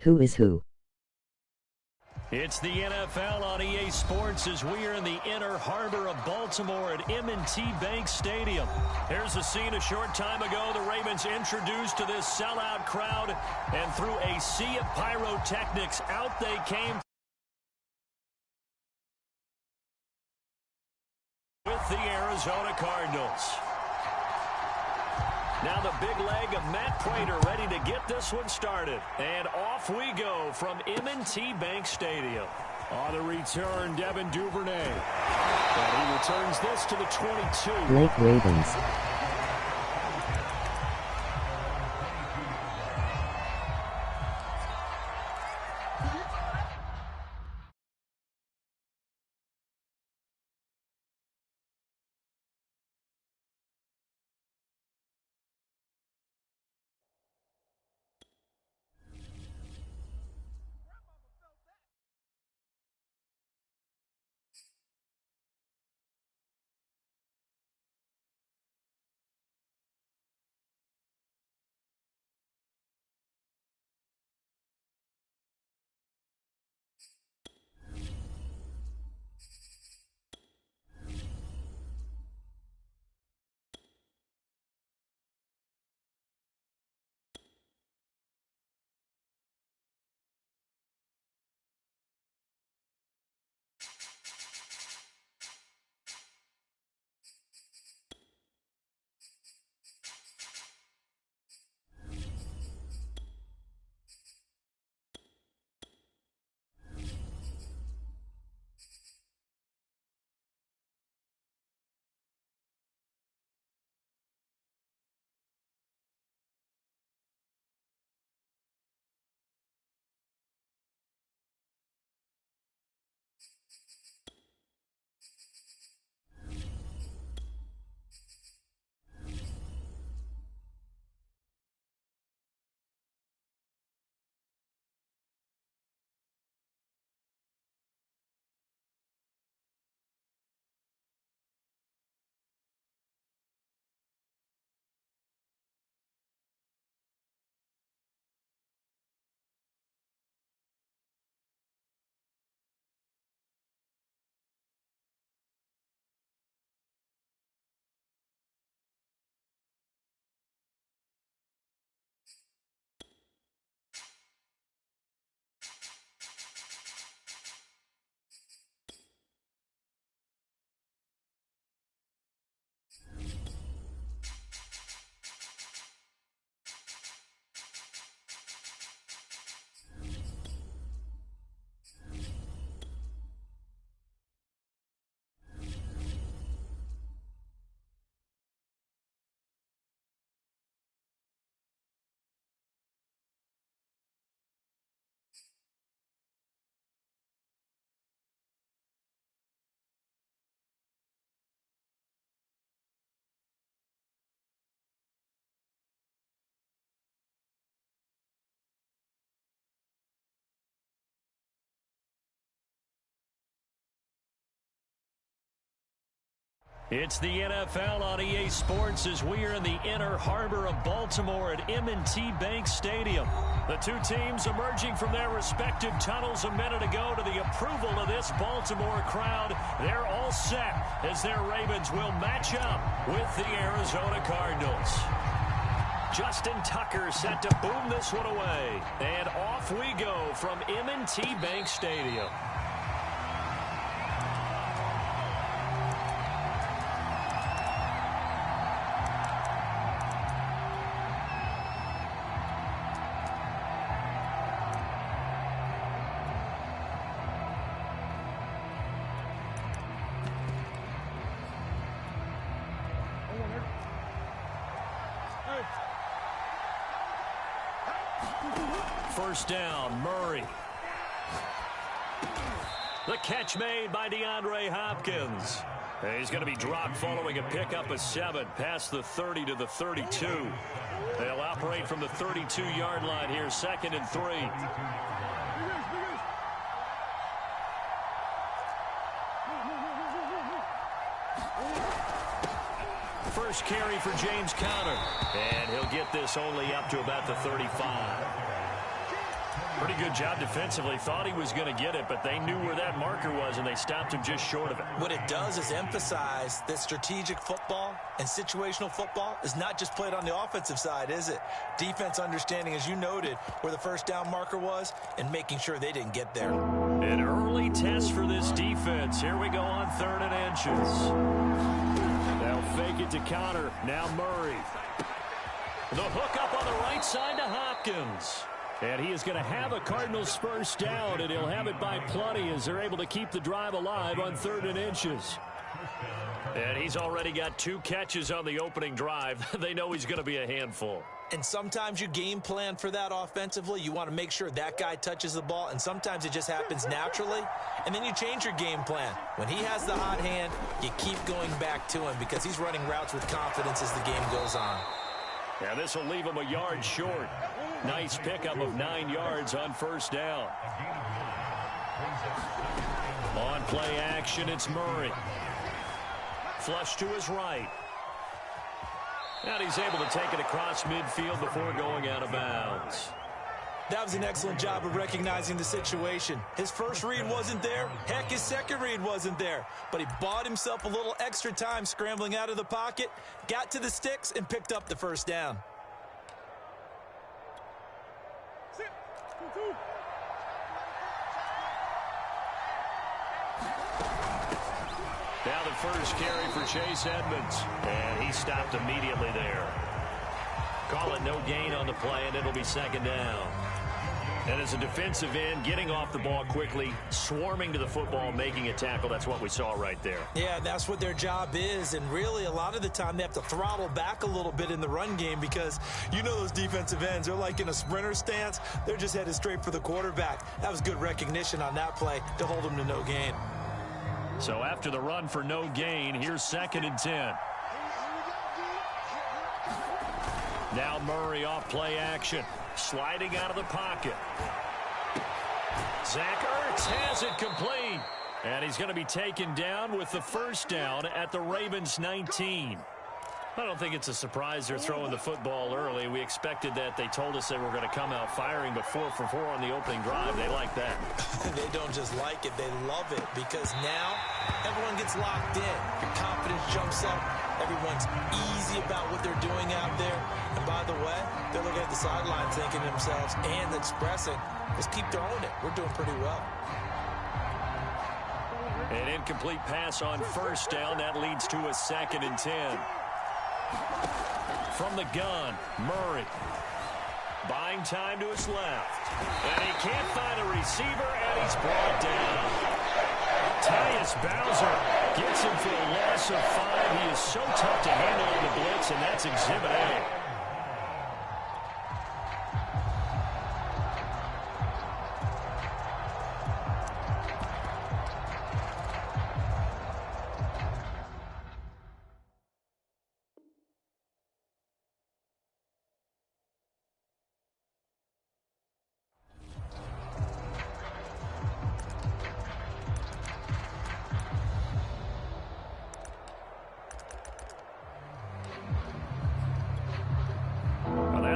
Who is who? It's the NFL on EA Sports as we are in the inner harbor of Baltimore at M&T Bank Stadium. Here's a scene a short time ago. The Ravens introduced to this sellout crowd, and through a sea of pyrotechnics, out they came with the Arizona Cardinals. Now the big leg of Matt Prater ready to get this one started. And off we go from M&T Bank Stadium. On the return, Devin Duvernay. And he returns this to the 22. Blake Ravens. It's the NFL on EA Sports as we are in the inner harbor of Baltimore at M&T Bank Stadium. The two teams emerging from their respective tunnels a minute ago to the approval of this Baltimore crowd. They're all set as their Ravens will match up with the Arizona Cardinals. Justin Tucker set to boom this one away. And off we go from M&T Bank Stadium. First down, Murray. The catch made by DeAndre Hopkins. He's going to be dropped following a pickup of 7 past the 30 to the 32. They'll operate from the 32-yard line here, 2nd and 3. First carry for James Conner. And he'll get this only up to about the 35. Pretty good job defensively. Thought he was going to get it, but they knew where that marker was, and they stopped him just short of it. What it does is emphasize that strategic football and situational football is not just played on the offensive side, is it? Defense understanding, as you noted, where the first down marker was and making sure they didn't get there. An early test for this defense. Here we go on 3rd and inches. They'll fake it to Connor. Now Murray. The hook up on the right side to Hopkins. And he is going to have a Cardinals first down, and he'll have it by plenty as they're able to keep the drive alive on 3rd and inches. And he's already got 2 catches on the opening drive. They know he's going to be a handful. And sometimes you game plan for that offensively. You want to make sure that guy touches the ball, and sometimes it just happens naturally. And then you change your game plan. When he has the hot hand, you keep going back to him because he's running routes with confidence as the game goes on. Yeah, this will leave him a yard short. Nice pickup of 9 yards on first down. On play action, it's Murray. Flush to his right. And he's able to take it across midfield before going out of bounds. That was an excellent job of recognizing the situation. His first read wasn't there. Heck, his second read wasn't there. But he bought himself a little extra time scrambling out of the pocket, got to the sticks, and picked up the first down. Now the first carry for Chase Edmonds. And he stopped immediately there. Call it no gain on the play, and it'll be 2nd down. And as a defensive end, getting off the ball quickly, swarming to the football, making a tackle, that's what we saw right there. Yeah, that's what their job is. And really, a lot of the time, they have to throttle back a little bit in the run game because you know those defensive ends, they're like in a sprinter stance. They're just headed straight for the quarterback. That was good recognition on that play to hold them to no gain. So after the run for no gain, here's 2nd and 10. Now Murray off play action. Sliding out of the pocket. Zach Ertz has it complete. And he's going to be taken down with the first down at the Ravens 19. I don't think it's a surprise they're throwing the football early. We expected that. They told us they were going to come out firing, but 4 for 4 on the opening drive. They like that. They don't just like it. They love it because now everyone gets locked in. Your confidence jumps up. Everyone's easy about what they're doing out there. And by the way, they're looking at the sideline thinking to themselves and expressing, let's keep throwing it. We're doing pretty well. An incomplete pass on first down. That leads to a 2nd and 10. From the gun, Murray. Buying time to his left. And he can't find a receiver, and he's brought down. Tyus Bowser gets him for a loss of 5. He is so tough to handle in the blitz, and that's Exhibit A.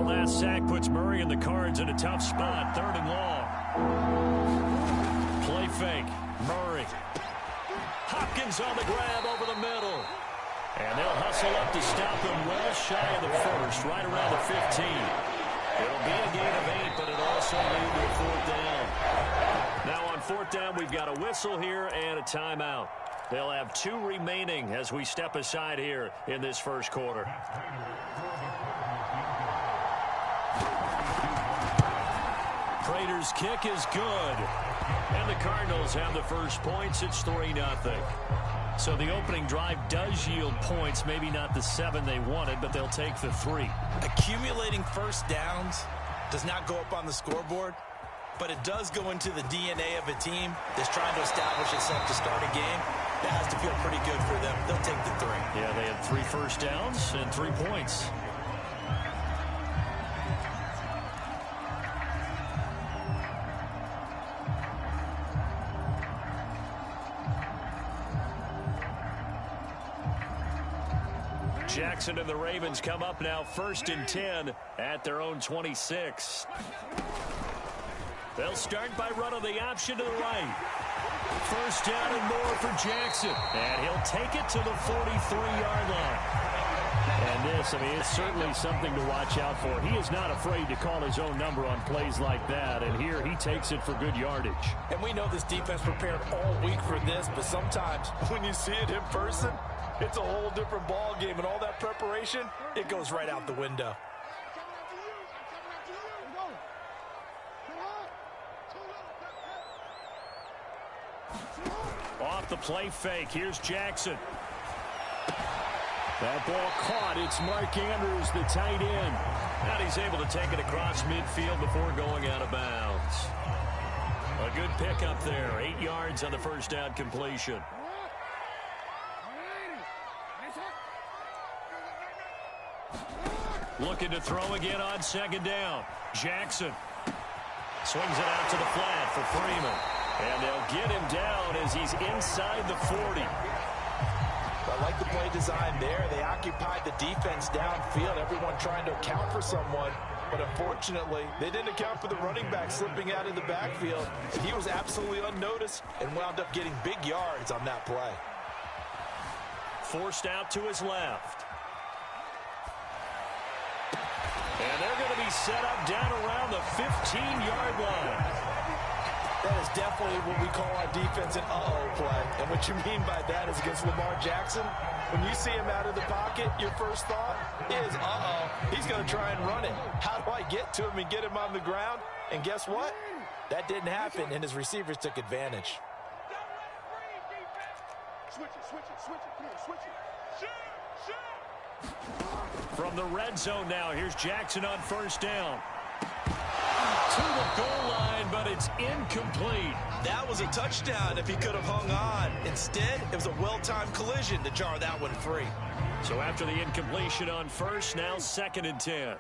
Last sack puts Murray and the Cards in a tough spot. 3rd and long. Play fake. Murray. Hopkins on the grab over the middle. And they'll hustle up to stop him well shy of the first, right around the 15. It'll be a gain of 8, but it'll also lead to a 4th down. Now on 4th down, we've got a whistle here and a timeout. They'll have 2 remaining as we step aside here in this first quarter. Prater's kick is good. And the Cardinals have the first points. It's 3-0. So the opening drive does yield points. Maybe not the 7 they wanted, but they'll take the 3. Accumulating first downs does not go up on the scoreboard, but it does go into the DNA of a team that's trying to establish itself to start a game. That has to feel pretty good for them. They'll take the 3. Yeah, they had 3 first downs and 3 points. Jackson and the Ravens come up now 1st and 10 at their own 26. They'll start by running the option to the right. First down and more for Jackson. And he'll take it to the 43-yard line. And this, I mean, it's certainly something to watch out for. He is not afraid to call his own number on plays like that. And here he takes it for good yardage. And we know this defense prepared all week for this, but sometimes when you see it in person, it's a whole different ball game. And all that preparation, it goes right out the window. Off the play fake, here's Jackson. That ball caught. It's Mark Andrews, the tight end. And he's able to take it across midfield before going out of bounds. A good pickup there. 8 yards on the first down completion. Looking to throw again on second down. Jackson swings it out to the flat for Freeman. And they'll get him down as he's inside the 40. I like the play design there. They occupied the defense downfield, everyone trying to account for someone. But unfortunately, they didn't account for the running back slipping out in the backfield. He was absolutely unnoticed and wound up getting big yards on that play. Forced out to his left. And they're going to be set up down around the 15-yard line. That is definitely what we call our defense an uh-oh play. And what you mean by that is against Lamar Jackson, when you see him out of the pocket, your first thought is, uh-oh, he's going to try and run it. How do I get to him and get him on the ground? And guess what? That didn't happen, and his receivers took advantage. From the red zone now, here's Jackson on first down. To the goal line, but it's incomplete. That was a touchdown if he could have hung on. Instead, it was a well-timed collision to jar that one free. So after the incompletion on first, now 2nd and 10.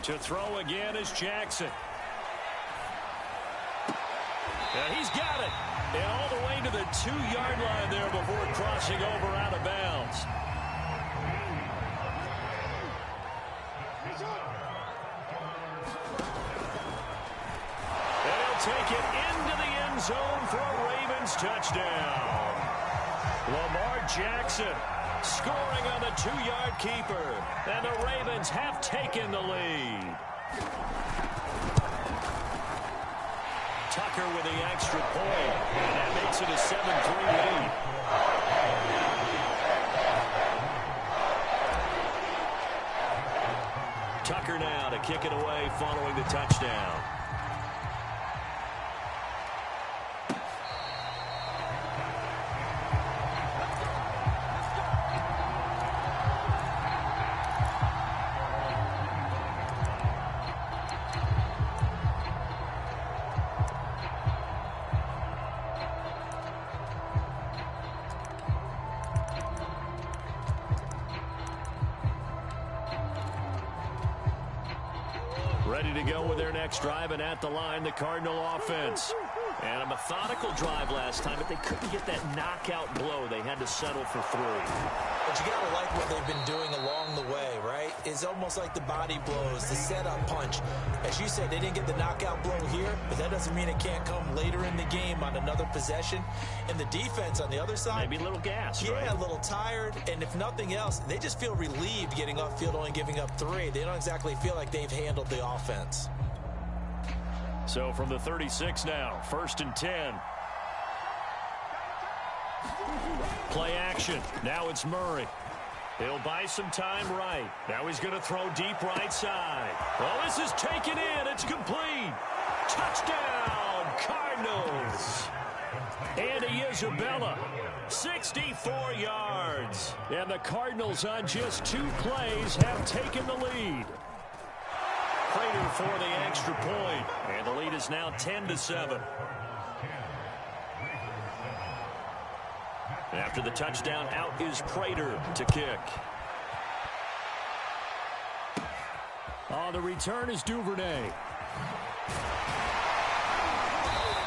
To throw again is Jackson. And he's got it. And all the way to the 2-yard line there before crossing over out of bounds. And he'll take it into the end zone for a Ravens touchdown. Lamar Jackson scoring on the 2-yard keeper. And the Ravens have taken the lead. Tucker with the extra point, and that makes it a 7-3 lead. Tucker now to kick it away following the touchdown. Ready to go with their next drive, and at the line, the Cardinal offense. And a methodical drive last time, but they couldn't get that knockout blow. They had to settle for 3. But you got to like what they've been doing along the way, right? It's almost like the body blows, the setup punch. As you said, they didn't get the knockout blow here, but that doesn't mean it can't come later in the game on another possession. And the defense on the other side, maybe a little gas, yeah, right? A little tired. And if nothing else, they just feel relieved getting upfield, only giving up 3. They don't exactly feel like they've handled the offense. So from the 36 now, 1st and 10. Play action. Now it's Murray. He'll buy some time right. Now he's going to throw deep right side. Well, this is taken in. It's complete. Touchdown, Cardinals. Andy Isabella, 64 yards. And the Cardinals on just 2 plays have taken the lead. Prater for the extra point. And the lead is now 10-7. After the touchdown, out is Prater to kick. The return is Duvernay.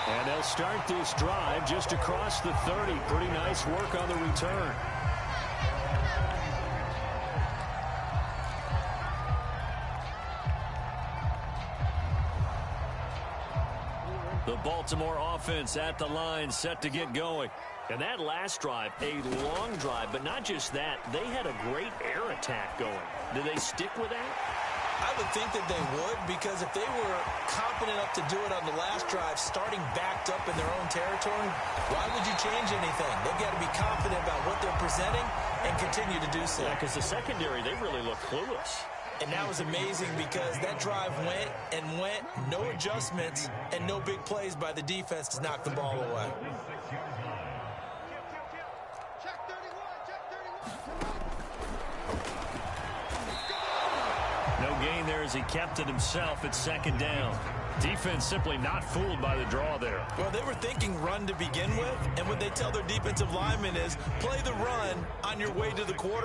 And they'll start this drive just across the 30. Pretty nice work on the return. The Baltimore offense at the line, set to get going. And that last drive, a long drive, but not just that. They had a great air attack going. Do they stick with that? I would think that they would, because if they were confident enough to do it on the last drive, starting backed up in their own territory, why would you change anything? They've got to be confident about what they're presenting and continue to do so. Yeah, because the secondary, they really look clueless. And that was amazing because that drive went and went, no adjustments, and no big plays by the defense to knock the ball away. No gain there as he kept it himself at second down. Defense simply not fooled by the draw there. Well, they were thinking run to begin with, and what they tell their defensive linemen is play the run on your way to the quarterback.